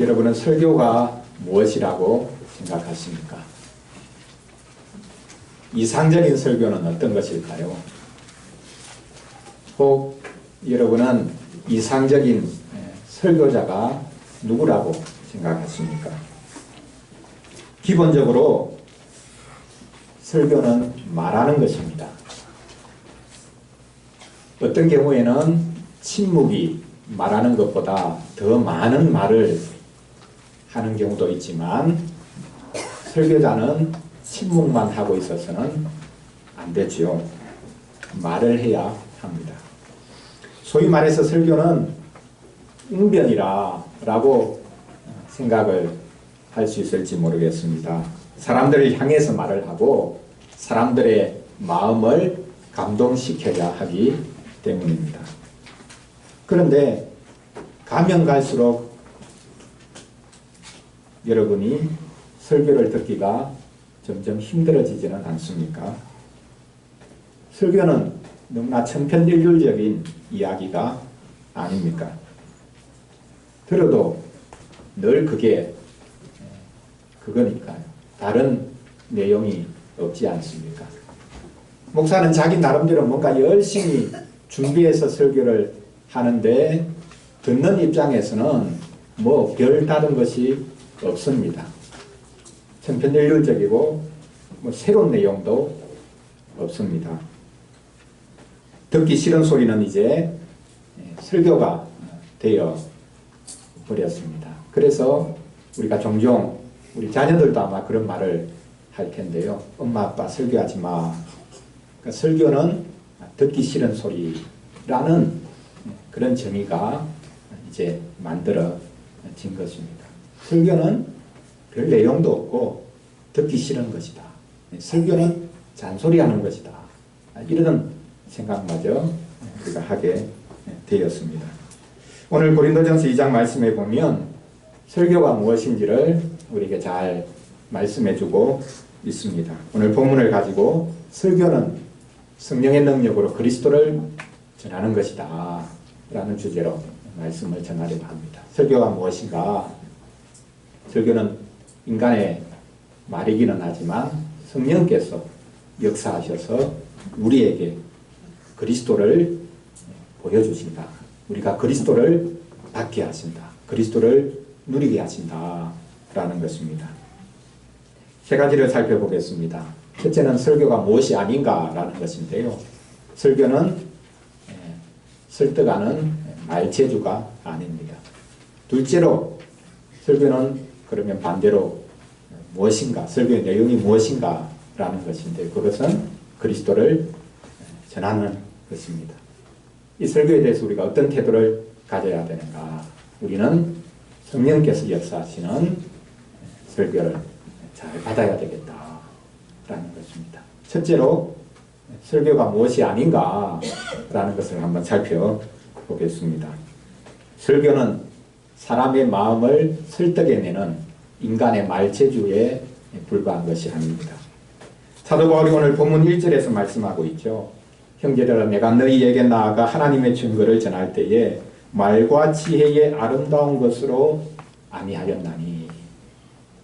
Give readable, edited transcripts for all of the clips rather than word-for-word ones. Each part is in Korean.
여러분은 설교가 무엇이라고 생각하십니까? 이상적인 설교는 어떤 것일까요? 혹 여러분은 이상적인 설교자가 누구라고 생각하십니까? 기본적으로 설교는 말하는 것입니다. 어떤 경우에는 침묵이 말하는 것보다 더 많은 말을 하는 경우도 있지만 설교자는 침묵만 하고 있어서는 안 되지요. 말을 해야 합니다. 소위 말해서 설교는 웅변이라 라고 생각을 할 수 있을지 모르겠습니다. 사람들을 향해서 말을 하고 사람들의 마음을 감동시켜야 하기 때문입니다. 그런데 가면 갈수록 여러분이 설교를 듣기가 점점 힘들어지지는 않습니까? 설교는 너무나 천편일률적인 이야기가 아닙니까? 들어도 늘 그거니까요. 다른 내용이 없지 않습니까? 목사는 자기 나름대로 뭔가 열심히 준비해서 설교를 하는데 듣는 입장에서는 뭐 별 다른 것이 없습니다. 천편일률적이고 뭐 새로운 내용도 없습니다. 듣기 싫은 소리는 이제 설교가 되어 버렸습니다. 그래서 우리가 종종 우리 자녀들도 아마 그런 말을 할 텐데요. 엄마 아빠 설교하지 마. 그러니까 설교는 듣기 싫은 소리라는 그런 정의가 이제 만들어진 것입니다. 설교는 별 내용도 없고 듣기 싫은 것이다. 설교는 잔소리하는 것이다. 이런 생각마저 우리가 하게 되었습니다. 오늘 고린도전서 2장 말씀에 보면 설교가 무엇인지를 우리에게 잘 말씀해주고 있습니다. 오늘 본문을 가지고 설교는 성령의 능력으로 그리스도를 전하는 것이다 라는 주제로 말씀을 전하려고 합니다. 설교가 무엇인가? 설교는 인간의 말이기는 하지만 성령께서 역사하셔서 우리에게 그리스도를 보여주신다. 우리가 그리스도를 받게 하신다. 그리스도를 누리게 하신다 라는 것입니다. 세 가지를 살펴보겠습니다. 첫째는 설교가 무엇이 아닌가라는 것인데요. 설교는 설득하는 말재주가 아닙니다. 둘째로 설교는 그러면 반대로 무엇인가, 설교의 내용이 무엇인가 라는 것인데 그것은 그리스도를 전하는 것입니다. 이 설교에 대해서 우리가 어떤 태도를 가져야 되는가? 우리는 성령께서 역사하시는 설교를 잘 받아야 되겠다 라는 것입니다. 첫째로 설교가 무엇이 아닌가 라는 것을 한번 살펴보겠습니다. 설교는 사람의 마음을 설득해내는 인간의 말재주에 불과한 것이 아닙니다. 사도 바울이 오늘 본문 1절에서 말씀하고 있죠. 형제들아 내가 너희에게 나아가 하나님의 증거를 전할 때에 말과 지혜의 아름다운 것으로 아니하였나니.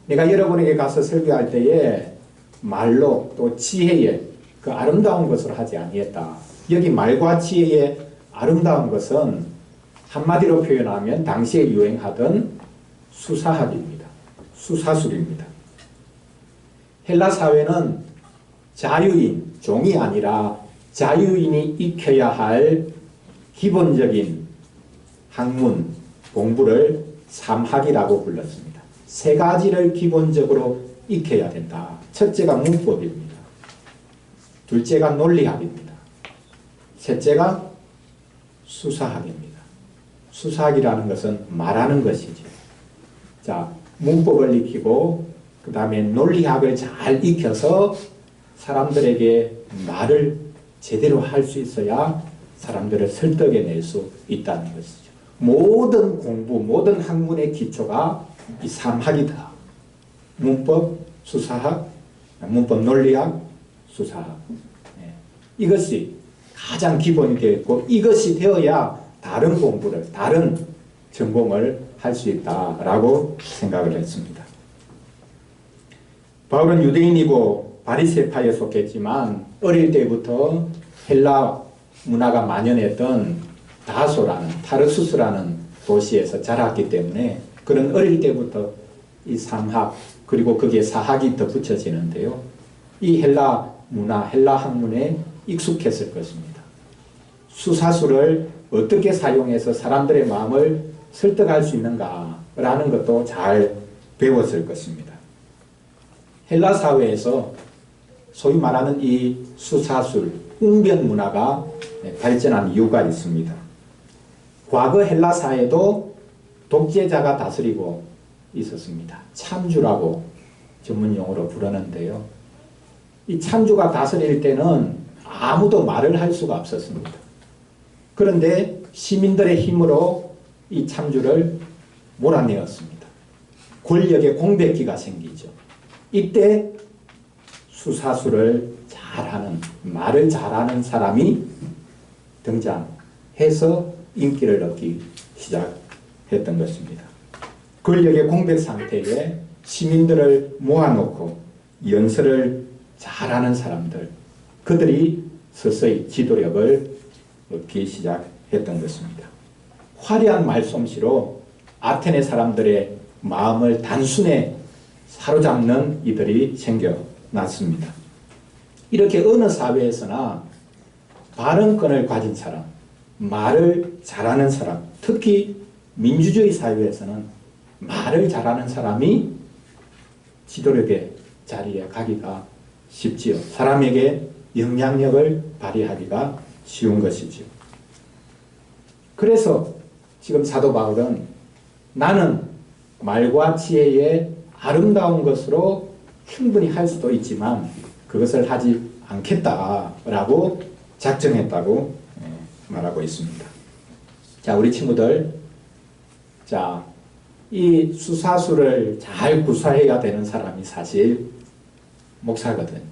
내가 여러분에게 가서 설교할 때에 말로 또 지혜의 그 아름다운 것으로 하지 아니했다. 여기 말과 지혜의 아름다운 것은 한마디로 표현하면 당시에 유행하던 수사학입니다. 수사술입니다. 헬라 사회는 자유인, 종이 아니라 자유인이 익혀야 할 기본적인 학문, 공부를 삼학이라고 불렀습니다. 세 가지를 기본적으로 익혀야 된다. 첫째가 문법입니다. 둘째가 논리학입니다. 셋째가 수사학입니다. 수사학이라는 것은 말하는 것이죠. 자, 문법을 익히고 그 다음에 논리학을 잘 익혀서 사람들에게 말을 제대로 할 수 있어야 사람들을 설득해낼 수 있다는 것이죠. 모든 공부, 모든 학문의 기초가 이 삼학이다. 문법, 수사학, 문법, 논리학, 수사학. 이것이 가장 기본이 되어 있고 이것이 되어야 다른 공부를, 다른 전공을 할 수 있다라고 생각을 했습니다. 바울은 유대인이고 바리새파에 속했지만 어릴 때부터 헬라 문화가 만연했던 다소라는 타르수스라는 도시에서 자랐기 때문에 그런 어릴 때부터 이 삼학 그리고 거기에 사학이 덧붙여지는데요. 이 헬라 문화, 헬라 학문에 익숙했을 것입니다. 수사술을 어떻게 사용해서 사람들의 마음을 설득할 수 있는가라는 것도 잘 배웠을 것입니다. 헬라 사회에서 소위 말하는 이 수사술, 웅변 문화가 발전한 이유가 있습니다. 과거 헬라 사회도 독재자가 다스리고 있었습니다. 참주라고 전문용어로 부르는데요. 이 참주가 다스릴 때는 아무도 말을 할 수가 없었습니다. 그런데 시민들의 힘으로 이 참주를 몰아내었습니다. 권력의 공백기가 생기죠. 이때 수사술을 잘하는, 말을 잘하는 사람이 등장해서 인기를 얻기 시작했던 것입니다. 권력의 공백 상태에 시민들을 모아놓고 연설을 잘하는 사람들, 그들이 서서히 지도력을 얻기 시작했던 것입니다. 화려한 말솜씨로 아테네 사람들의 마음을 단순에 사로잡는 이들이 생겨났습니다. 이렇게 어느 사회에서나 발언권을 가진 사람, 말을 잘하는 사람, 특히 민주주의 사회에서는 말을 잘하는 사람이 지도력의 자리에 가기가 쉽지요. 사람에게 영향력을 발휘하기가 쉬운 것이지요. 그래서 지금 사도 바울은 나는 말과 지혜의 아름다운 것으로 충분히 할 수도 있지만 그것을 하지 않겠다라고 작정했다고 말하고 있습니다. 자, 우리 친구들, 자, 이 수사술을 잘 구사해야 되는 사람이 사실 목사거든.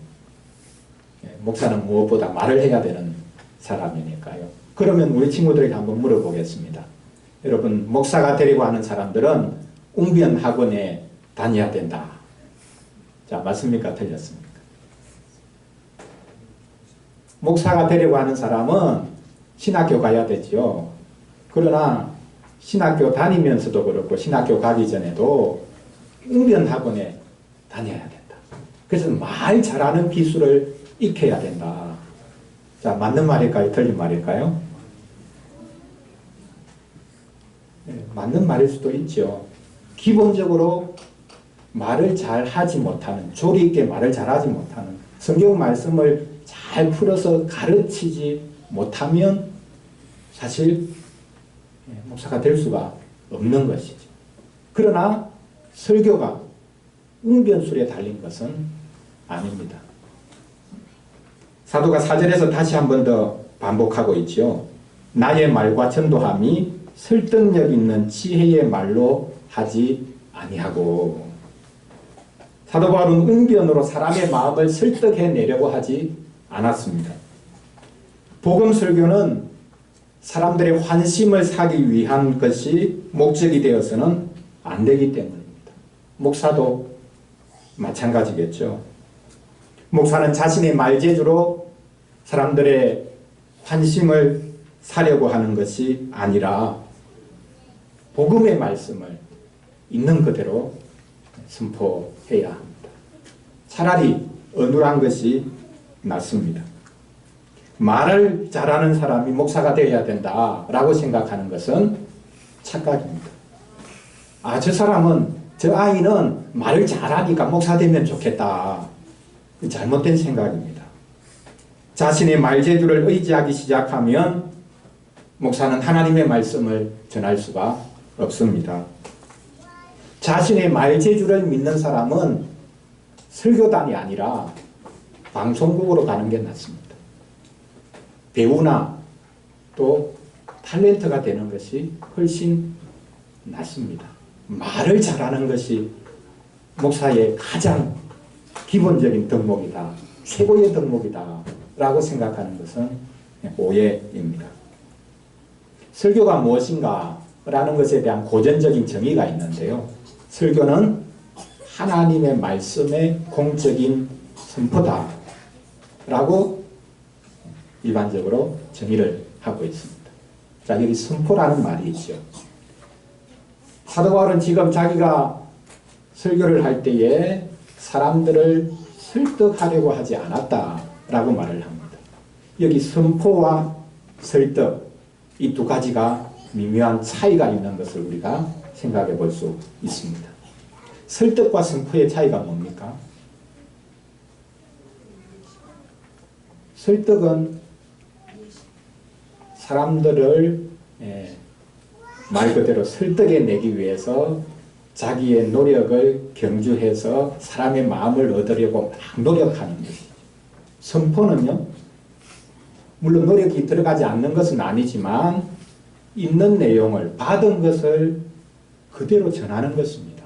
목사는 무엇보다 말을 해야 되는 사람이니까요. 그러면 우리 친구들에게 한번 물어보겠습니다. 여러분, 목사가 되려고 하는 사람들은 웅변 학원에 다녀야 된다. 자, 맞습니까? 틀렸습니까? 목사가 되려고 하는 사람은 신학교 가야 되죠. 그러나 신학교 다니면서도 그렇고 신학교 가기 전에도 웅변 학원에 다녀야 된다. 그래서 말 잘하는 기술을 익혀야 된다. 자, 맞는 말일까요? 틀린 말일까요? 네, 맞는 말일 수도 있죠. 기본적으로 말을 잘 하지 못하는, 조리 있게 말을 잘하지 못하는, 성경 말씀을 잘 풀어서 가르치지 못하면 사실 목사가 될 수가 없는 것이죠. 그러나 설교가 웅변술에 달린 것은 아닙니다. 사도가 4절에서 다시 한 번 더 반복하고 있죠. 나의 말과 전도함이 설득력 있는 지혜의 말로 하지 아니하고. 사도 바울은 웅변으로 사람의 마음을 설득해내려고 하지 않았습니다. 복음 설교는 사람들의 환심을 사기 위한 것이 목적이 되어서는 안 되기 때문입니다. 목사도 마찬가지겠죠. 목사는 자신의 말재주로 사람들의 환심을 사려고 하는 것이 아니라 복음의 말씀을 있는 그대로 선포해야 합니다. 차라리 어눌한 것이 낫습니다. 말을 잘하는 사람이 목사가 되어야 된다라고 생각하는 것은 착각입니다. 아, 저 사람은, 저 아이는 말을 잘하니까 목사 되면 좋겠다. 잘못된 생각입니다. 자신의 말재주를 의지하기 시작하면 목사는 하나님의 말씀을 전할 수가 없습니다. 자신의 말재주를 믿는 사람은 설교단이 아니라 방송국으로 가는 게 낫습니다. 배우나 또 탤런트가 되는 것이 훨씬 낫습니다. 말을 잘하는 것이 목사의 가장 기본적인 덕목이다. 최고의 덕목이다. 라고 생각하는 것은 오해입니다. 설교가 무엇인가 설교라는 것에 대한 고전적인 정의가 있는데요. 설교는 하나님의 말씀의 공적인 선포다 라고 일반적으로 정의를 하고 있습니다. 자, 여기 선포라는 말이 있죠. 사도 바울은 지금 자기가 설교를 할 때에 사람들을 설득하려고 하지 않았다라고 말을 합니다. 여기 선포와 설득, 이 두 가지가 미묘한 차이가 있는 것을 우리가 생각해 볼 수 있습니다. 설득과 선포의 차이가 뭡니까? 설득은 사람들을 말 그대로 설득해내기 위해서 자기의 노력을 경주해서 사람의 마음을 얻으려고 막 노력하는 것이죠. 선포는요, 물론 노력이 들어가지 않는 것은 아니지만 있는 내용을 받은 것을 그대로 전하는 것입니다.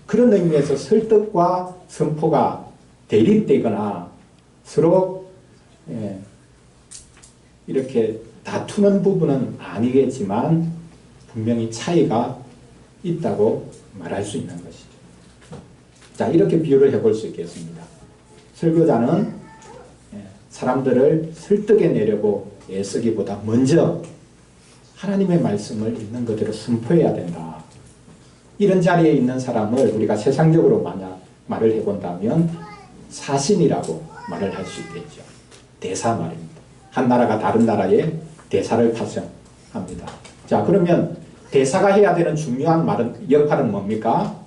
그런 의미에서 설득과 선포가 대립되거나 서로 이렇게 다투는 부분은 아니겠지만 분명히 차이가 있다고 말할 수 있는 것이죠. 자, 이렇게 비유를 해볼 수 있겠습니다. 설교자는 사람들을 설득해 내려고 애쓰기보다 먼저 하나님의 말씀을 있는 그대로 선포해야 된다. 이런 자리에 있는 사람을 우리가 세상적으로 만약 말을 해본다면 사신이라고 말을 할 수 있겠죠. 대사 말입니다. 한 나라가 다른 나라에 대사를 파송합니다. 자, 그러면 대사가 해야 되는 중요한 역할은 뭡니까?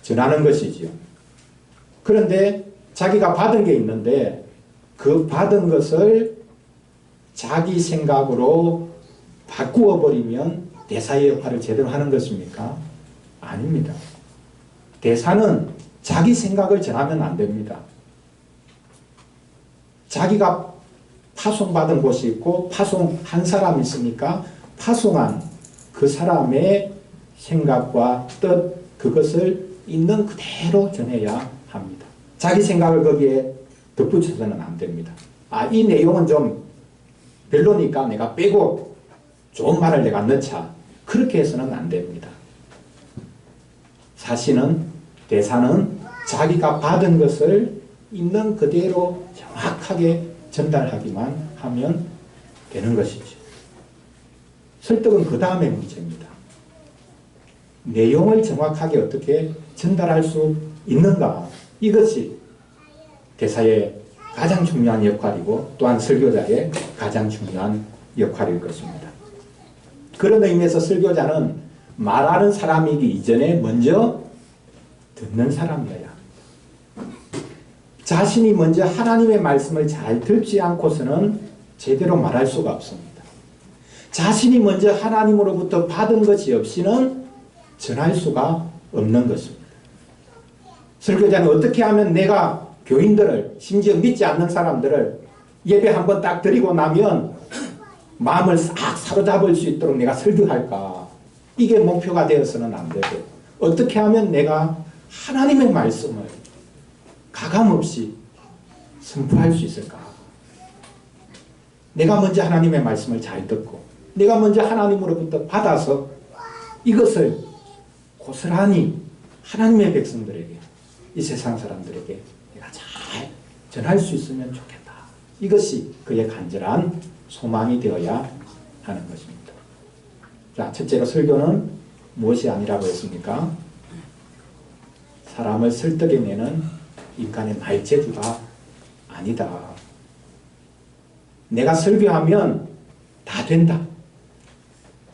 전하는 것이지요. 그런데 자기가 받은 게 있는데 그 받은 것을 자기 생각으로 바꾸어 버리면 대사의 역할을 제대로 하는 것입니까? 아닙니다. 대사는 자기 생각을 전하면 안 됩니다. 자기가 파송받은 곳이 있고 파송한 사람이 있으니까 파송한 그 사람의 생각과 뜻, 그것을 있는 그대로 전해야 합니다. 자기 생각을 거기에 덧붙여서는 안 됩니다. 아, 이 내용은 좀 별로니까 내가 빼고 좋은 말을 내가 넣자. 그렇게 해서는 안 됩니다. 사실은 대사는 자기가 받은 것을 있는 그대로 정확하게 전달하기만 하면 되는 것이죠. 설득은 그 다음에 문제입니다. 내용을 정확하게 어떻게 전달할 수 있는가, 이것이 대사의 가장 중요한 역할이고 또한 설교자의 가장 중요한 역할일 것입니다. 그런 의미에서 설교자는 말하는 사람이기 이전에 먼저 듣는 사람이어야 합니다. 자신이 먼저 하나님의 말씀을 잘 듣지 않고서는 제대로 말할 수가 없습니다. 자신이 먼저 하나님으로부터 받은 것이 없이는 전할 수가 없는 것입니다. 설교자는 어떻게 하면 내가 교인들을, 심지어 믿지 않는 사람들을 예배 한번 딱 드리고 나면 마음을 싹 사로잡을 수 있도록 내가 설교할까? 이게 목표가 되어서는 안 되고, 어떻게 하면 내가 하나님의 말씀을 가감없이 선포할 수 있을까? 내가 먼저 하나님의 말씀을 잘 듣고 내가 먼저 하나님으로부터 받아서 이것을 고스란히 하나님의 백성들에게, 이 세상 사람들에게 내가 잘 전할 수 있으면 좋겠다. 이것이 그의 간절한 소망이 되어야 하는 것입니다. 자, 첫째로 설교는 무엇이 아니라고 했습니까? 사람을 설득해내는 인간의 말재주가 아니다. 내가 설교하면 다 된다.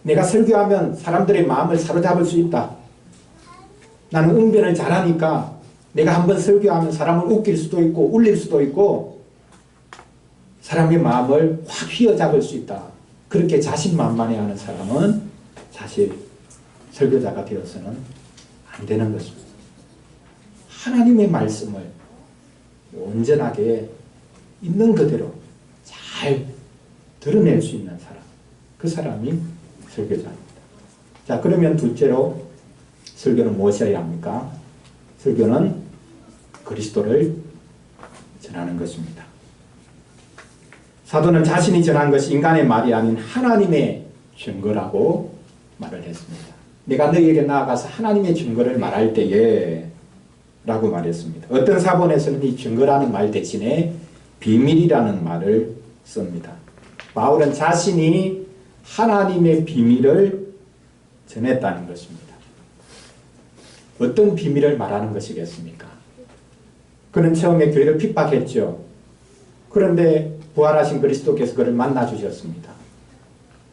내가 설교하면 사람들의 마음을 사로잡을 수 있다. 나는 응변을 잘하니까 내가 한번 설교하면 사람을 웃길 수도 있고 울릴 수도 있고 사람의 마음을 확 휘어잡을 수 있다. 그렇게 자신만만해하는 사람은 사실 설교자가 되어서는 안 되는 것입니다. 하나님의 말씀을 온전하게 있는 그대로 잘 드러낼 수 있는 사람, 그 사람이 설교자입니다. 자, 그러면 둘째로 설교는 무엇이어야 합니까? 설교는 그리스도를 전하는 것입니다. 사도는 자신이 전한 것이 인간의 말이 아닌 하나님의 증거라고 말을 했습니다. 내가 너희에게 나아가서 하나님의 증거를 말할 때에 라고 말했습니다. 어떤 사본에서는 이 증거라는 말 대신에 비밀이라는 말을 씁니다. 바울은 자신이 하나님의 비밀을 전했다는 것입니다. 어떤 비밀을 말하는 것이겠습니까? 그는 처음에 교회를 핍박했죠. 그런데 부활하신 그리스도께서 그를 만나주셨습니다.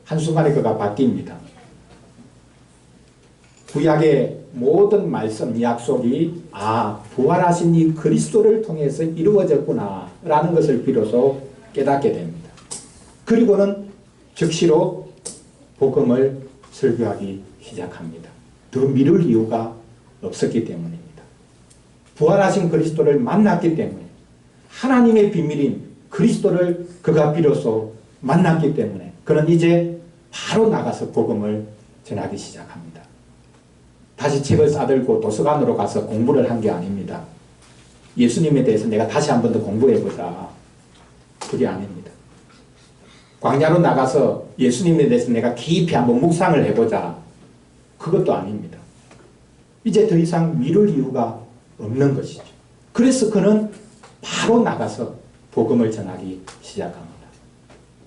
한순간에 그가 바뀝니다. 구약의 모든 말씀, 약속이 부활하신 이 그리스도를 통해서 이루어졌구나 라는 것을 비로소 깨닫게 됩니다. 그리고는 즉시로 복음을 설교하기 시작합니다. 더 미룰 이유가 없었기 때문입니다. 부활하신 그리스도를 만났기 때문에, 하나님의 비밀인 그리스도를 그가 비로소 만났기 때문에 그는 이제 바로 나가서 복음을 전하기 시작합니다. 다시 책을 싸들고 도서관으로 가서 공부를 한 게 아닙니다. 예수님에 대해서 내가 다시 한 번 더 공부해보자. 그게 아닙니다. 광야로 나가서 예수님에 대해서 내가 깊이 한번 묵상을 해보자. 그것도 아닙니다. 이제 더 이상 미룰 이유가 없는 것이죠. 그래서 그는 바로 나가서 복음을 전하기 시작합니다.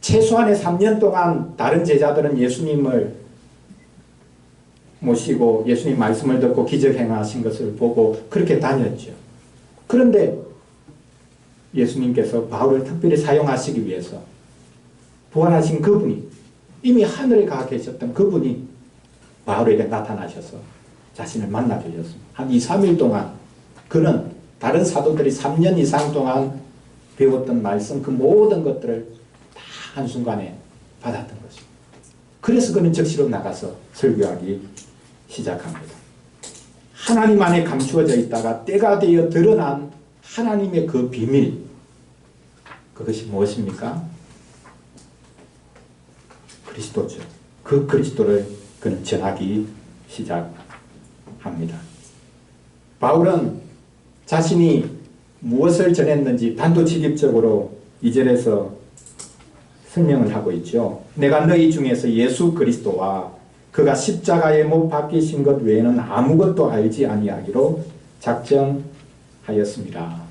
최소한의 3년 동안 다른 제자들은 예수님을 모시고 예수님 말씀을 듣고 기적 행하신 것을 보고 그렇게 다녔죠. 그런데 예수님께서 바울을 특별히 사용하시기 위해서 부활하신 그분이, 이미 하늘에 가 계셨던 그분이 바울에게 나타나셔서 자신을 만나 주셨습니다. 한 2, 3일 동안 그는 다른 사도들이 3년 이상 동안 배웠던 말씀, 그 모든 것들을 다 한순간에 받았던 것입니다. 그래서 그는 즉시로 나가서 설교하기 시작합니다. 하나님 안에 감추어져 있다가 때가 되어 드러난 하나님의 그 비밀, 그것이 무엇입니까? 그리스도죠. 그 그리스도를 그는 전하기 시작합니다. 바울은 자신이 무엇을 전했는지 단도직입적으로 2절에서 설명을 하고 있죠. 내가 너희 중에서 예수 그리스도와 그가 십자가에 못 박히신 것 외에는 아무것도 알지 아니하기로 작정하였습니다.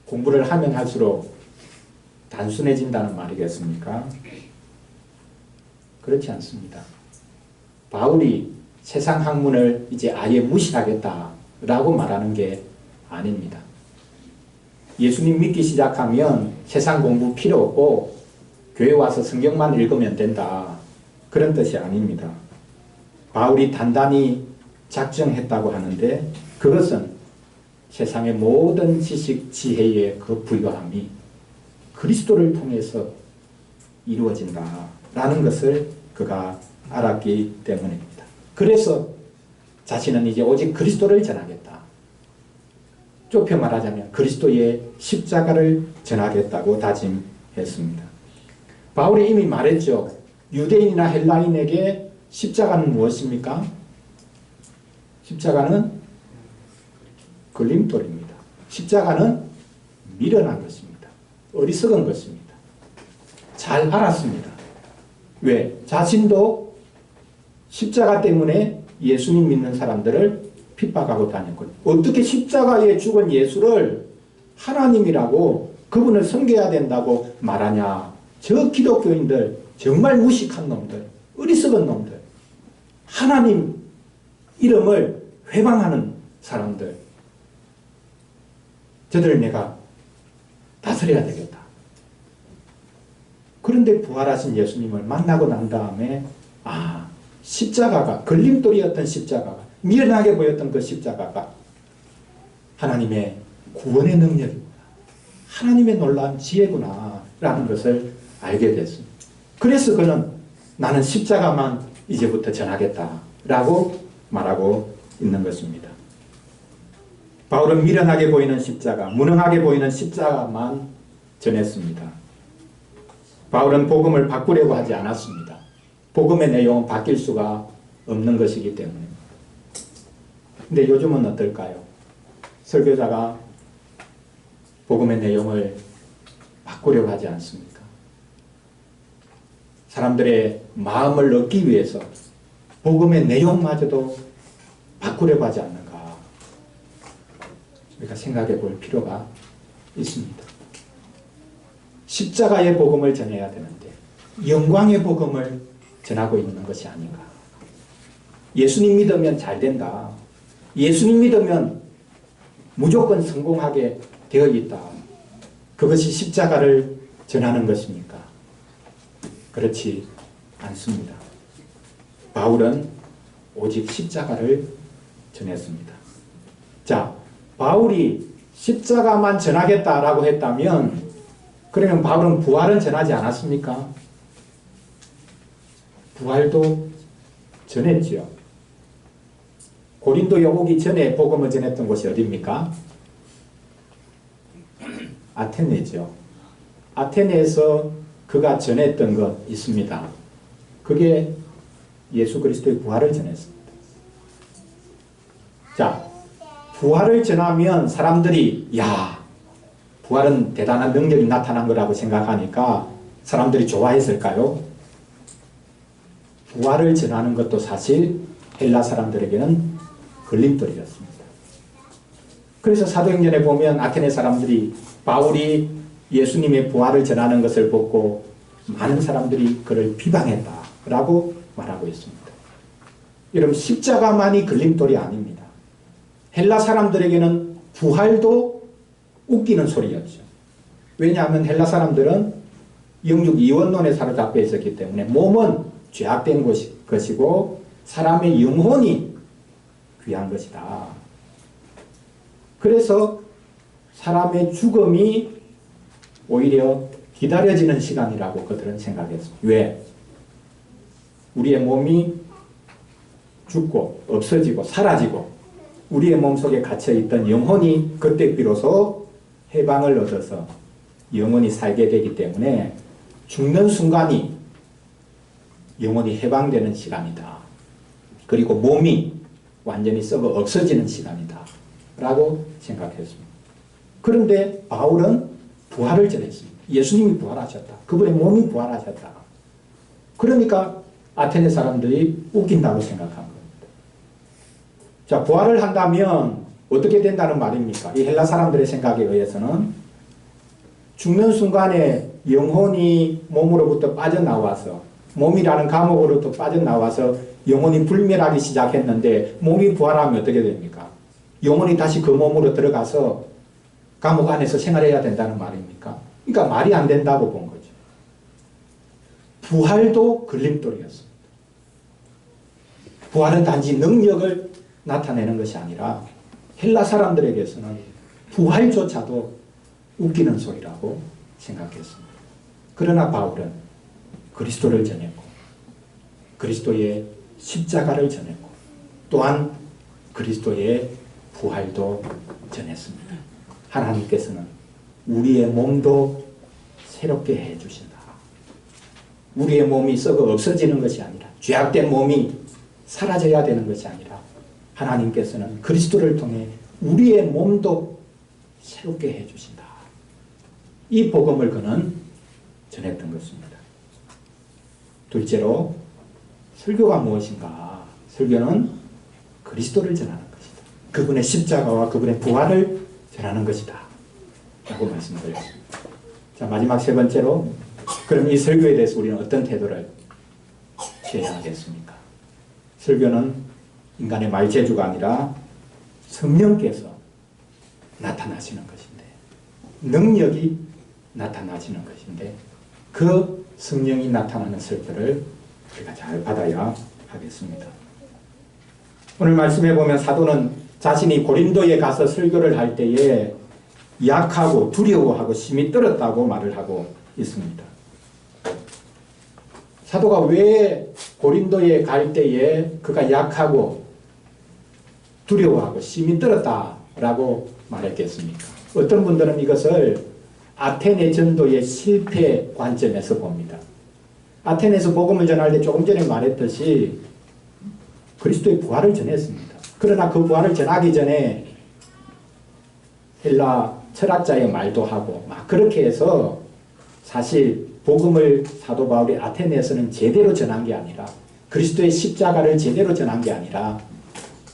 공부를 하면 할수록 단순해진다는 말이겠습니까? 그렇지 않습니다. 바울이 세상 학문을 이제 아예 무시하겠다라고 말하는 게 아닙니다. 예수님 믿기 시작하면 세상 공부 필요 없고 교회 와서 성경만 읽으면 된다. 그런 뜻이 아닙니다. 바울이 단단히 작정했다고 하는데 그것은 세상의 모든 지식, 지혜의 그 부유함이 그리스도를 통해서 이루어진다라는 것을 그가 알았기 때문입니다. 그래서 자신은 이제 오직 그리스도를 전하겠다. 좁혀 말하자면 그리스도의 십자가를 전하겠다고 다짐했습니다. 바울이 이미 말했죠. 유대인이나 헬라인에게 십자가는 무엇입니까? 십자가는 걸림돌입니다. 십자가는 미련한 것입니다. 어리석은 것입니다. 잘 알았습니다. 왜? 자신도 십자가 때문에 예수님 믿는 사람들을 핍박하고 다녔거든요. 어떻게 십자가에 죽은 예수를 하나님이라고 그분을 섬겨야 된다고 말하냐. 저 기독교인들 정말 무식한 놈들, 어리석은 놈들, 하나님 이름을 회방하는 사람들, 저들을 내가 다스려야 되겠다. 그런데 부활하신 예수님을 만나고 난 다음에 십자가가, 걸림돌이었던 십자가가, 미련하게 보였던 그 십자가가 하나님의 구원의 능력이구나, 하나님의 놀라운 지혜구나 라는 것을 알게 됐습니다. 그래서 그는 나는 십자가만 이제부터 전하겠다 라고 말하고 있는 것입니다. 바울은 미련하게 보이는 십자가, 무능하게 보이는 십자가만 전했습니다. 바울은 복음을 바꾸려고 하지 않았습니다. 복음의 내용은 바뀔 수가 없는 것이기 때문입니다. 근데 요즘은 어떨까요? 설교자가 복음의 내용을 바꾸려고 하지 않습니까? 사람들의 마음을 얻기 위해서 복음의 내용마저도 바꾸려고 하지 않는가. 우리가 생각해 볼 필요가 있습니다. 십자가의 복음을 전해야 되는데 영광의 복음을 전하고 있는 것이 아닌가. 예수님 믿으면 잘 된다. 예수님 믿으면 무조건 성공하게 되어 있다. 그것이 십자가를 전하는 것입니까? 그렇지 않습니다. 바울은 오직 십자가를 전했습니다. 자, 바울이 십자가만 전하겠다라고 했다면 그러면 바울은 부활은 전하지 않았습니까? 부활도 전했지요. 고린도에 오기 전에 복음을 전했던 곳이 어디입니까? 아테네죠. 아테네에서 그가 전했던 것 있습니다. 그게 예수 그리스도의 부활을 전했습니다. 자, 부활을 전하면 사람들이 야, 부활은 대단한 능력이 나타난 거라고 생각하니까 사람들이 좋아했을까요? 부활을 전하는 것도 사실 헬라 사람들에게는 걸림돌이었습니다. 그래서 사도행전에 보면 아테네 사람들이 바울이 예수님의 부활을 전하는 것을 보고 많은 사람들이 그를 비방했다라고 말하고 있습니다. 여러분, 십자가만이 걸림돌이 아닙니다. 헬라 사람들에게는 부활도 웃기는 소리였죠. 왜냐하면 헬라 사람들은 영육 이원론에 사로잡혀 있었기 때문에 몸은 죄악된 것이고 사람의 영혼이 귀한 것이다. 그래서 사람의 죽음이 오히려 기다려지는 시간이라고 그들은 생각했습니다. 왜? 우리의 몸이 죽고 없어지고 사라지고 우리의 몸속에 갇혀있던 영혼이 그때 비로소 해방을 얻어서 영혼이 살게 되기 때문에 죽는 순간이 영혼이 해방되는 시간이다. 그리고 몸이 완전히 썩어 없어지는 시간이다. 라고 생각했습니다. 그런데 바울은 부활을 전했습니다. 예수님이 부활하셨다. 그분의 몸이 부활하셨다. 그러니까 아테네 사람들이 웃긴다고 생각한 겁니다. 자, 부활을 한다면 어떻게 된다는 말입니까? 이 헬라 사람들의 생각에 의해서는 죽는 순간에 영혼이 몸으로부터 빠져나와서 몸이라는 감옥으로부터 빠져나와서 영혼이 불멸하기 시작했는데 몸이 부활하면 어떻게 됩니까? 영혼이 다시 그 몸으로 들어가서 감옥 안에서 생활해야 된다는 말입니까? 그러니까 말이 안 된다고 본 거죠. 부활도 걸림돌이었습니다. 부활은 단지 능력을 나타내는 것이 아니라 헬라 사람들에게서는 부활조차도 웃기는 소리라고 생각했습니다. 그러나 바울은 그리스도를 전했고 그리스도의 십자가를 전했고 또한 그리스도의 부활도 전했습니다. 하나님께서는 우리의 몸도 새롭게 해주신다. 우리의 몸이 썩어 없어지는 것이 아니라 죄악된 몸이 사라져야 되는 것이 아니라 하나님께서는 그리스도를 통해 우리의 몸도 새롭게 해주신다. 이 복음을 그는 전했던 것입니다. 둘째로 설교가 무엇인가? 설교는 그리스도를 전하는 것이다. 그분의 십자가와 그분의 부활을 전하는 것이다. 라고 말씀드렸습니다. 자, 마지막 세 번째로 그럼 이 설교에 대해서 우리는 어떤 태도를 취해야 하겠습니까? 설교는 인간의 말재주가 아니라 성령께서 나타나시는 것인데 능력이 나타나시는 것인데 그 성령이 나타나는 설교를 우리가 잘 받아야 하겠습니다. 오늘 말씀해 보면 사도는 자신이 고린도에 가서 설교를 할 때에 약하고 두려워하고 심히 떨었다고 말을 하고 있습니다. 사도가 왜 고린도에 갈 때에 그가 약하고 두려워하고 심히 떨었다라고 말했겠습니까? 어떤 분들은 이것을 아테네 전도의 실패 관점에서 봅니다. 아테네에서 복음을 전할 때 조금 전에 말했듯이 그리스도의 부활을 전했습니다. 그러나 그 부활을 전하기 전에 헬라 철학자의 말도 하고 막 그렇게 해서 사실 복음을 사도 바울이 아테네에서는 제대로 전한 게 아니라 그리스도의 십자가를 제대로 전한 게 아니라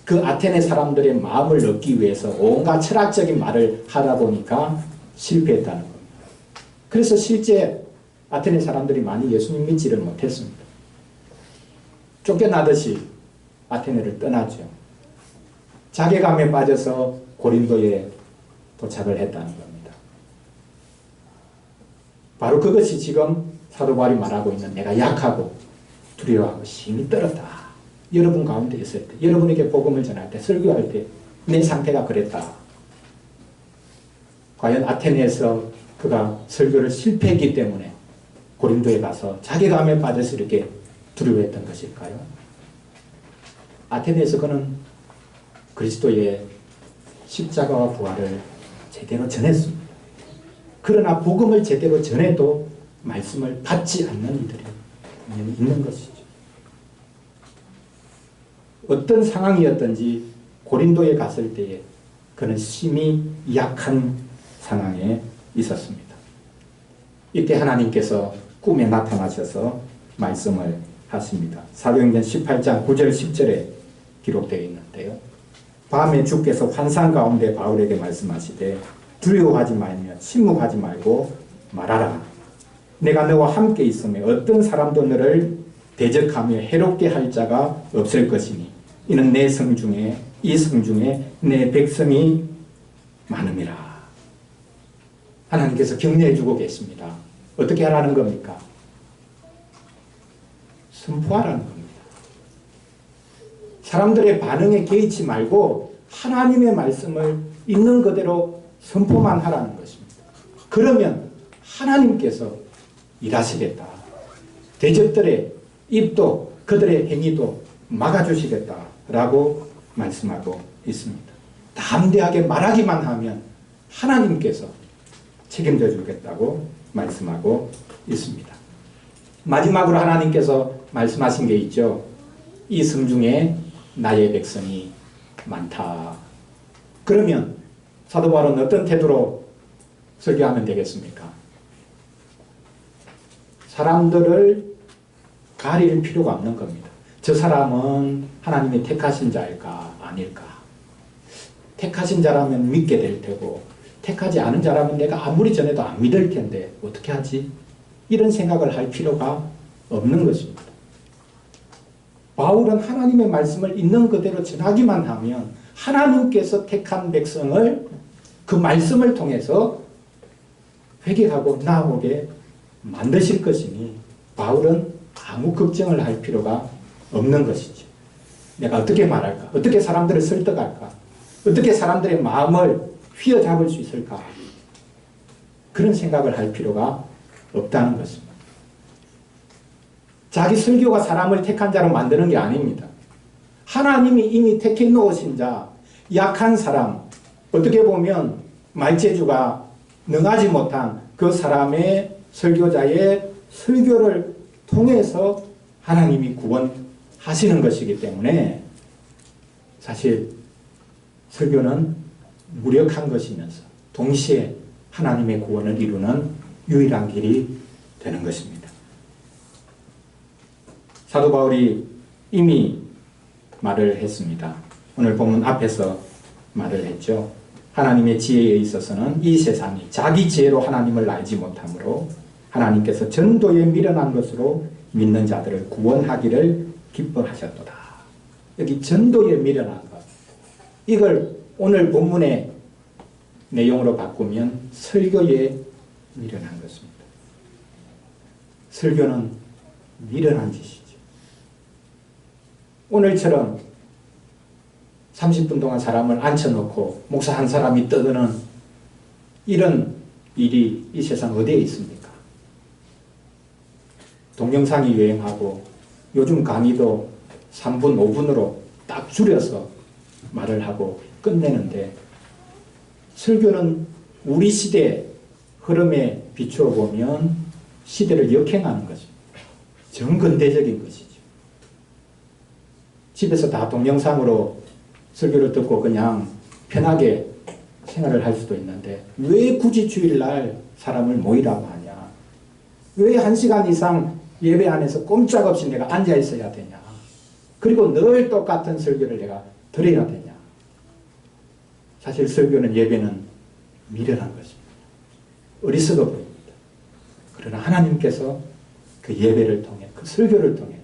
그 아테네 사람들의 마음을 얻기 위해서 온갖 철학적인 말을 하다 보니까 실패했다는 겁니다. 그래서 실제 아테네 사람들이 많이 예수님 믿지를 못했습니다. 쫓겨나듯이 아테네를 떠났죠. 자괴감에 빠져서 고린도에 도착을 했다는 겁니다. 바로 그것이 지금 사도 바울이 말하고 있는 내가 약하고 두려워하고 힘이 떨었다. 여러분 가운데 있을 때, 여러분에게 복음을 전할 때, 설교할 때 내 상태가 그랬다. 과연 아테네에서 그가 설교를 실패했기 때문에 고린도에 가서 자괴감에 빠져서 이렇게 두려워했던 것일까요? 아테네에서 그는 그리스도의 십자가와 부활을 제대로 전했습니다. 그러나 복음을 제대로 전해도 말씀을 받지 않는 이들이 분명히 있는 것이죠. 어떤 상황이었든지 고린도에 갔을 때에 그는 심히 약한 상황에 있었습니다. 이때 하나님께서 꿈에 나타나셔서 말씀을 하십니다. 사도행전 18장 9절 10절에 기록되어 있는데요. 밤에 주께서 환상 가운데 바울에게 말씀하시되 두려워하지 말며 침묵하지 말고 말하라. 내가 너와 함께 있으며 어떤 사람도 너를 대적하며 해롭게 할 자가 없을 것이니 이는 내 성 중에 이 성 중에 내 백성이 많음이라. 하나님께서 격려해 주고 계십니다. 어떻게 하라는 겁니까? 선포하라는 겁니다. 사람들의 반응에 개의치 말고 하나님의 말씀을 있는 그대로 선포만 하라는 것입니다. 그러면 하나님께서 일하시겠다. 대적들의 입도 그들의 행위도 막아주시겠다라고 말씀하고 있습니다. 담대하게 말하기만 하면 하나님께서 책임져 주겠다고 말씀하고 있습니다. 마지막으로 하나님께서 말씀하신 게 있죠. 이 성 중에 나의 백성이 많다. 그러면 사도 바울은 어떤 태도로 설교하면 되겠습니까? 사람들을 가릴 필요가 없는 겁니다. 저 사람은 하나님이 택하신 자일까 아닐까? 택하신 자라면 믿게 될 테고 택하지 않은 자라면 내가 아무리 전해도 안 믿을 텐데 어떻게 하지? 이런 생각을 할 필요가 없는 것입니다. 바울은 하나님의 말씀을 있는 그대로 전하기만 하면 하나님께서 택한 백성을 그 말씀을 통해서 회개하고 나아오게 만드실 것이니 바울은 아무 걱정을 할 필요가 없는 것이죠. 내가 어떻게 말할까? 어떻게 사람들을 설득할까? 어떻게 사람들의 마음을 휘어잡을 수 있을까? 그런 생각을 할 필요가 없다는 것입니다. 자기 설교가 사람을 택한 자로 만드는 게 아닙니다. 하나님이 이미 택해 놓으신 자, 약한 사람, 어떻게 보면 말재주가 능하지 못한 그 사람의 설교자의 설교를 통해서 하나님이 구원하시는 것이기 때문에 사실 설교는 무력한 것이면서 동시에 하나님의 구원을 이루는 유일한 길이 되는 것입니다. 사도 바울이 이미 말을 했습니다. 오늘 본문 앞에서 말을 했죠. 하나님의 지혜에 있어서는 이 세상이 자기 지혜로 하나님을 알지 못하므로 하나님께서 전도에 미련한 것으로 믿는 자들을 구원하기를 기뻐하셨도다. 여기 전도에 미련한 것. 이걸 오늘 본문의 내용으로 바꾸면 설교에 미련한 것입니다. 설교는 미련한 짓이죠. 오늘처럼 30분 동안 사람을 앉혀놓고 목사 한 사람이 떠드는 이런 일이 이 세상 어디에 있습니까? 동영상이 유행하고 요즘 강의도 3분, 5분으로 딱 줄여서 말을 하고 끝내는데 설교는 우리 시대 흐름에 비추어 보면 시대를 역행하는 것입니다. 정근대적인 것이죠. 집에서 다 동영상으로 설교를 듣고 그냥 편하게 생활을 할 수도 있는데 왜 굳이 주일날 사람을 모이라고 하냐? 왜 1시간 이상 예배 안에서 꼼짝없이 내가 앉아 있어야 되냐? 그리고 늘 똑같은 설교를 내가 들어야 되냐? 사실 설교는 예배는 미련한 것입니다. 어리석어 보입니다. 그러나 하나님께서 그 예배를 통해 그 설교를 통해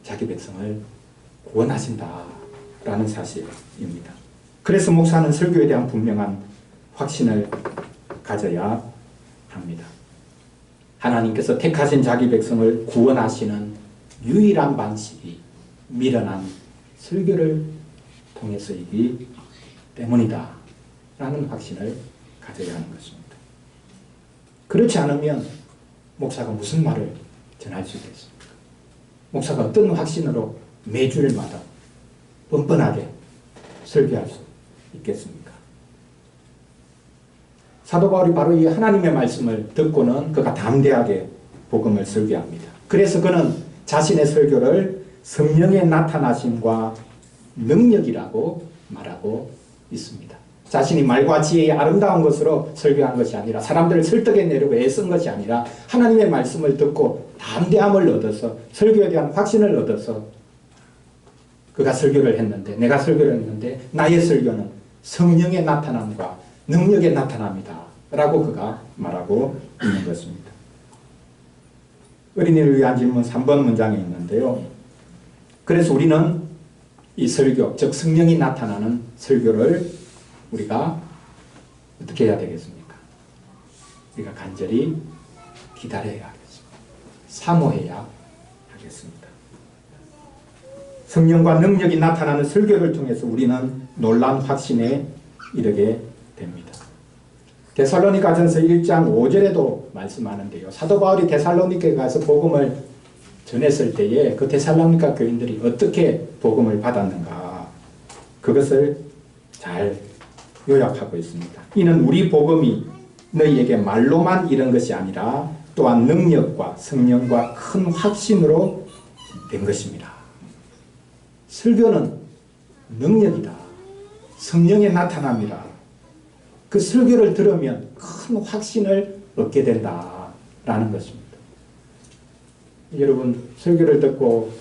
자기 백성을 구원하신다라는 사실입니다. 그래서 목사는 설교에 대한 분명한 확신을 가져야 합니다. 하나님께서 택하신 자기 백성을 구원하시는 유일한 방식이 미련한 설교를 통해서이기 때문이다 라는 확신을 가져야 하는 것입니다. 그렇지 않으면 목사가 무슨 말을 전할 수 있겠습니까? 목사가 어떤 확신으로 매주일마다 뻔뻔하게 설교할 수 있겠습니까? 사도 바울이 바로 이 하나님의 말씀을 듣고는 그가 담대하게 복음을 설교합니다. 그래서 그는 자신의 설교를 성령의 나타나심과 능력이라고 말하고 있습니다. 자신이 말과 지혜의 아름다운 것으로 설교한 것이 아니라 사람들을 설득해내려고 애쓴 것이 아니라 하나님의 말씀을 듣고 담대함을 얻어서 설교에 대한 확신을 얻어서 그가 설교를 했는데 내가 설교를 했는데 나의 설교는 성령의 나타남과 능력의 나타남이다 라고 그가 말하고 있는 것입니다. 어린이를 위한 질문 3번 문장에 있는데요. 그래서 우리는 이 설교, 즉 성령이 나타나는 설교를 우리가 어떻게 해야 되겠습니까? 우리가 간절히 기다려야 하겠습니다. 사모해야 하겠습니다. 성령과 능력이 나타나는 설교를 통해서 우리는 놀라운 확신에 이르게 됩니다. 데살로니가전서 1장 5절에도 말씀하는데요. 사도 바울이 데살로니가에 가서 복음을 전했을 때에 그 데살로니가 교인들이 어떻게 복음을 받았는가 그것을 잘 요약하고 있습니다. 이는 우리 복음이 너희에게 말로만 이른 것이 아니라 또한 능력과 성령과 큰 확신으로 된 것입니다. 설교는 능력이다. 성령의 나타남이다. 그 설교를 들으면 큰 확신을 얻게 된다라는 것입니다. 여러분 설교를 듣고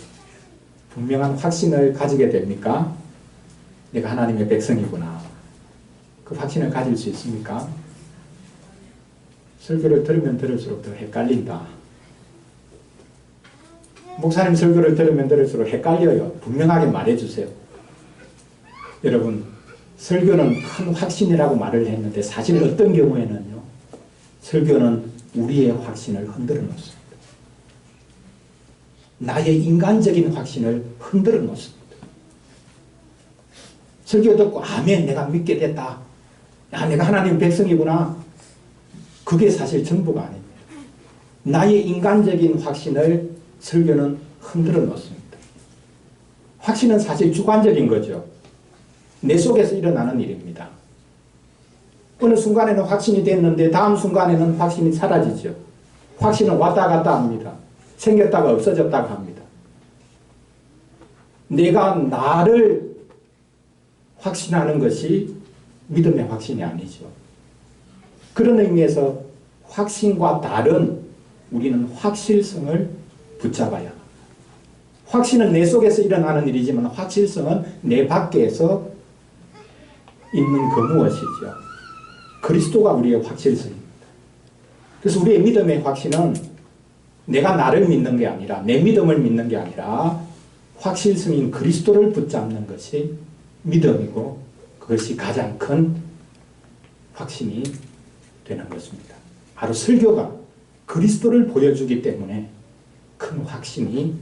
분명한 확신을 가지게 됩니까? 내가 하나님의 백성이구나. 그 확신을 가질 수 있습니까? 설교를 들으면 들을수록 더 헷갈린다. 목사님 설교를 들으면 들을수록 헷갈려요. 분명하게 말해주세요. 여러분 설교는 큰 확신이라고 말을 했는데 사실 어떤 경우에는요. 설교는 우리의 확신을 흔들어 놓습니다. 나의 인간적인 확신을 흔들어 놓습니다. 설교 듣고 아멘 내가 믿게 됐다. 야 내가 하나님 백성이구나. 그게 사실 전부가 아닙니다. 나의 인간적인 확신을 설교는 흔들어 놓습니다. 확신은 사실 주관적인 거죠. 내 속에서 일어나는 일입니다. 어느 순간에는 확신이 됐는데 다음 순간에는 확신이 사라지죠. 확신은 왔다 갔다 합니다. 생겼다가 없어졌다가 합니다. 내가 나를 확신하는 것이 믿음의 확신이 아니죠. 그런 의미에서 확신과 다른 우리는 확실성을 붙잡아야 합니다. 확신은 내 속에서 일어나는 일이지만 확실성은 내 밖에서 있는 그 무엇이죠. 그리스도가 우리의 확실성입니다. 그래서 우리의 믿음의 확신은 내가 나를 믿는 게 아니라 내 믿음을 믿는 게 아니라 확실성인 그리스도를 붙잡는 것이 믿음이고 그것이 가장 큰 확신이 되는 것입니다. 바로 설교가 그리스도를 보여주기 때문에 큰 확신이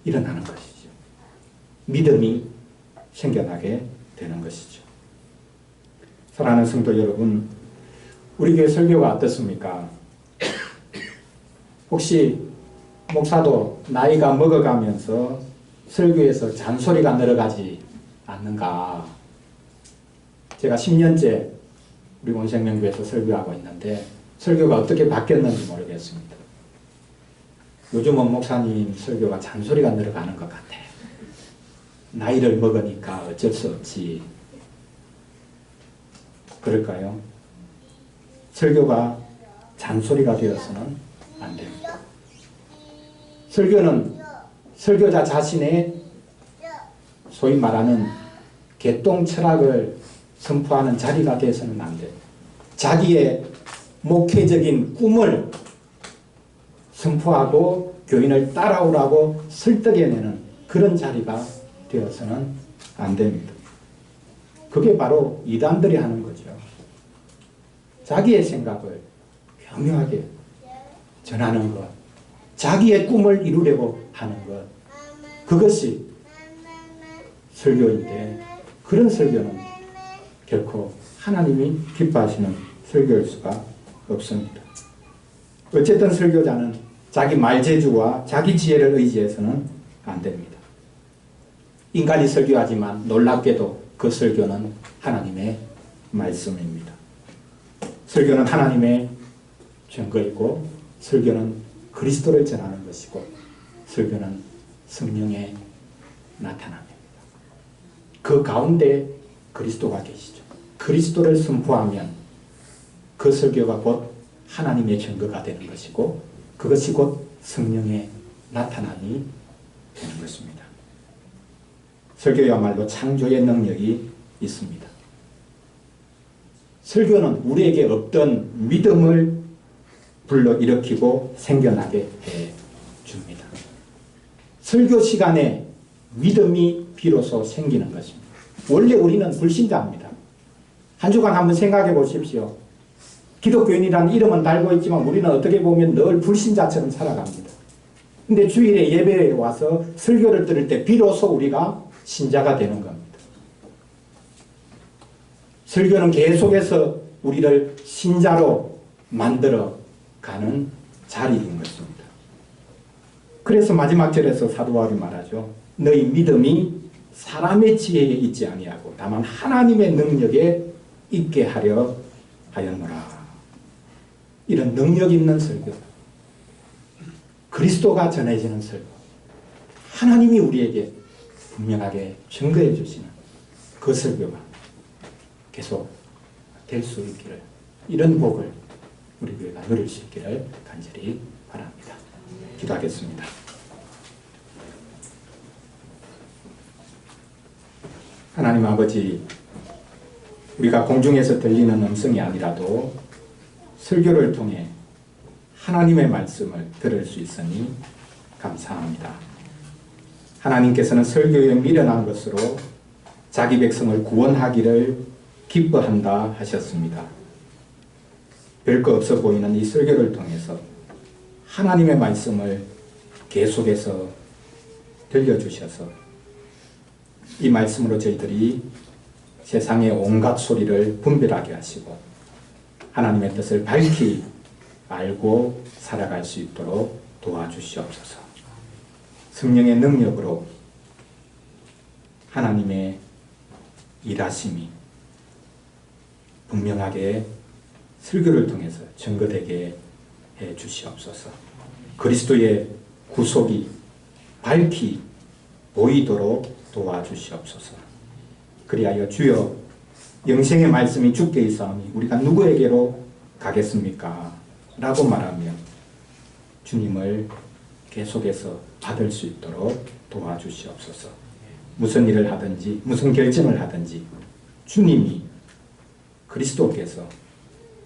일어나는 것이죠. 믿음이 생겨나게 되는 것이죠. 사랑하는 성도 여러분, 우리 교회 설교가 어떻습니까? 혹시 목사도 나이가 먹어가면서 설교에서 잔소리가 늘어가지 않는가? 제가 10년째 우리 온생명교회에서 설교하고 있는데 설교가 어떻게 바뀌었는지 모르겠습니다. 요즘은 목사님 설교가 잔소리가 늘어가는 것 같아. 나이를 먹으니까 어쩔 수 없지. 그럴까요? 설교가 잔소리가 되어서는 안 됩니다. 설교는 설교자 자신의 소위 말하는 개똥 철학을 선포하는 자리가 돼서는 안 돼요. 자기의 목회적인 꿈을 선포하고 교인을 따라오라고 설득해내는 그런 자리가 되어서는 안 됩니다. 그게 바로 이단들이 하는 거죠. 자기의 생각을 교묘하게 전하는 것, 자기의 꿈을 이루려고 하는 것, 그것이 설교인데 그런 설교는 결코 하나님이 기뻐하시는 설교일 수가 없습니다. 어쨌든 설교자는 자기 말재주와 자기 지혜를 의지해서는 안 됩니다. 인간이 설교하지만 놀랍게도 그 설교는 하나님의 말씀입니다. 설교는 하나님의 증거이고 설교는 그리스도를 전하는 것이고 설교는 성령의 나타남입니다. 그 가운데 그리스도가 계시죠. 그리스도를 선포하면 그 설교가 곧 하나님의 증거가 되는 것이고 그것이 곧 성령의 나타남이 되는 것입니다. 설교야말로 창조의 능력이 있습니다. 설교는 우리에게 없던 믿음을 불러일으키고 생겨나게 해줍니다. 설교 시간에 믿음이 비로소 생기는 것입니다. 원래 우리는 불신자입니다. 한 주간 한번 생각해 보십시오. 기독교인이라는 이름은 달고 있지만 우리는 어떻게 보면 늘 불신자처럼 살아갑니다. 근데 주일에 예배에 와서 설교를 들을 때 비로소 우리가 신자가 되는 겁니다. 설교는 계속해서 우리를 신자로 만들어가는 자리인 것입니다. 그래서 마지막 절에서 사도 바울이 말하죠. 너희 믿음이 사람의 지혜에 있지 아니하고 다만 하나님의 능력에 있게 하려 하였노라. 이런 능력 있는 설교, 그리스도가 전해지는 설교, 하나님이 우리에게 분명하게 증거해 주시는 그 설교가 계속 될 수 있기를, 이런 복을 우리 교회가 누릴 수 있기를 간절히 바랍니다. 기도하겠습니다. 하나님 아버지, 우리가 공중에서 들리는 음성이 아니라도 설교를 통해 하나님의 말씀을 들을 수 있으니 감사합니다. 하나님께서는 설교에 미련한 것으로 자기 백성을 구원하기를 기뻐한다 하셨습니다. 별거 없어 보이는 이 설교를 통해서 하나님의 말씀을 계속해서 들려주셔서 이 말씀으로 저희들이 세상의 온갖 소리를 분별하게 하시고 하나님의 뜻을 밝히 알고 살아갈 수 있도록 도와주시옵소서. 성령의 능력으로 하나님의 일하심이 분명하게 설교를 통해서 증거되게 해 주시옵소서. 그리스도의 구속이 밝히 보이도록 도와주시옵소서. 그리하여 주여, 영생의 말씀이 주께 있사오니 우리가 누구에게로 가겠습니까? 라고 말하며 주님을 계속해서 받을 수 있도록 도와주시옵소서. 무슨 일을 하든지 무슨 결정을 하든지 주님이, 그리스도께서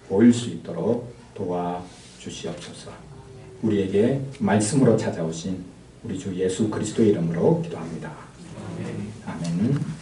보일 수 있도록 도와주시옵소서. 우리에게 말씀으로 찾아오신 우리 주 예수 그리스도의 이름으로 기도합니다. 아멘.